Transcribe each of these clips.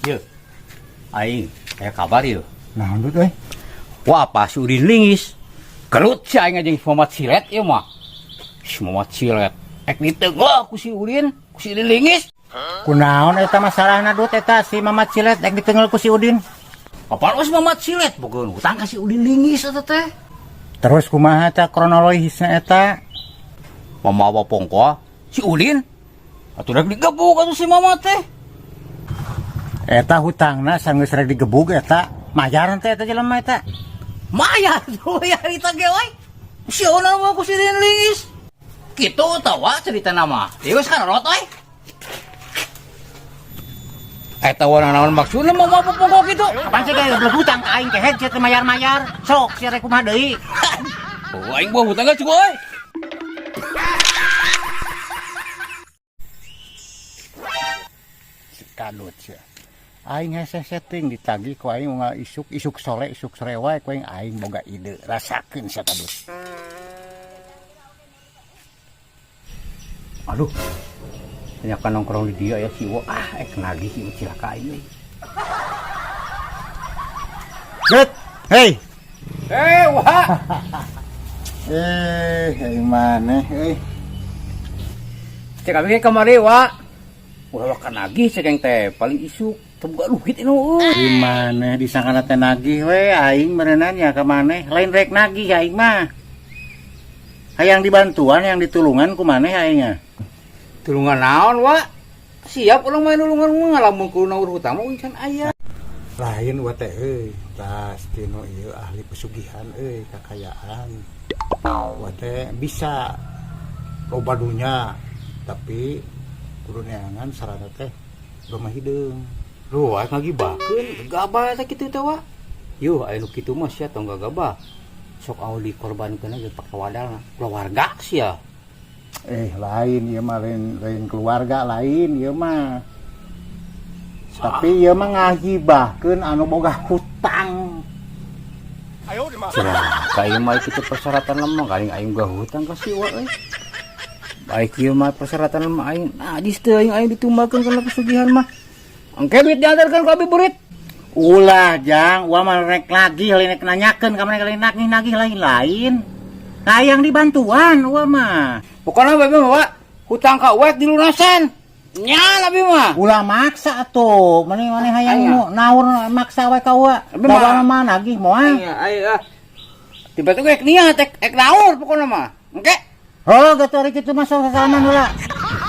Ye, aing kayak kabar ye. Naon dut euy? Wah pas Udin lingis, gelut si aing jeung Mamat Silet ieu mah. Si Mamat Silet, ek diteugeuh ku si Udin, ku si Udin lingis. Kunaon eta masalahna dut eta si Mamat Silet ek ditenggel ku si Udin? Apaan was Mamat Silet bogeun hutang ka si Udin lingis eta teh. Terus kumaha eta kronologisna eta? Mamawa pongko si Udin atuh rek digebuk atuh si Mamat teh. Eta hutangna sanggeus rek digebug eta, mayaran teh eta jelema eta. Mayar tuh ya cerita ge we. Siona mah ku si Udin lingis. Kitu tawa cerita nama. Deus kan rot we. Eta naon maksudna mamawa pongko kitu? Apaan sih kayak belah hutang ka aing kehet sia teh mayar-mayar. Sok sia rek kumaha deui. Oh, aing bawa hutang cukup euy. Kadut sia. Aing hese setting ditagih ku aing moal isuk sore wae ku aing boga ide. Rasakeun sia kadut. Aduh. Tanyakan nongkrong di dia ya si Wo. Ek nagih si cilaka aing. Dut, hei. Wah. Aing maneh euy. Cek abi kamari wa. Ulah kan nagih cek teh paling isuk tebuka duit inu euy. Di maneh disangkana teh nagih we aing meureunan nya ka maneh. Lain rek nagih aing mah. Hayang dibantuan yang ditulungan ku maneh aingnya. Tulungan naon wa? Siap urang main tulungan mah ngalamun kudu naur hutang mah can aya. Lain wa teh euy, tas tino ieu ahli pesugihan euy, kakayaan. Wa teh bisa loba dunya, tapi kudu neangan sarana teh rumah hideung. Loh, aing ngagibakeun, gabah eta kitu teh wa. Yuh, aya nu kitu mah sia tong gagabah. Sok au dikorbankeun ge pake wadal keluarga sia. Lain ieu mah lain keluarga lain ieu mah. Tapi ieu mah ngagibahkeun anu boga hutang. Cenah, ieu mah kitu persyaratan lemah kaling aing gak hutang ka si wa euy. Baik ieu mah persyaratan lemah aing. Najis teh aing ditumbakeun kana pesugihan mah. Engke duit diantarkeun ka abi burit. Ulah jang, wa mah rek lagi rek nanyakeun ka maneh nagih lain-lain. Hayang dibantuan wa mah. Pokona bae mah hutang ka uek dilunasan. Nya abi mah. Ulah maksa atuh, maneh hayang naur maksa wae ka wa. Bawa mah nagih moal. Aya. Tiba-tiba ek niat ek naur pokona mah. Engke. Oh, geus ari kitu mah sok sasalaman heula.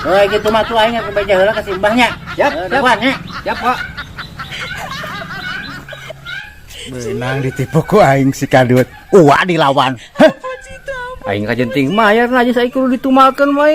Heuh kitu mah tuh aing ke beja heula ka simbahnya. Siap, nya. Siap, Pak. Benang ditipu ku aing si kadut. Uwa dilawan. Aing kajenting mayar aja saya kudu ditumakeun mah.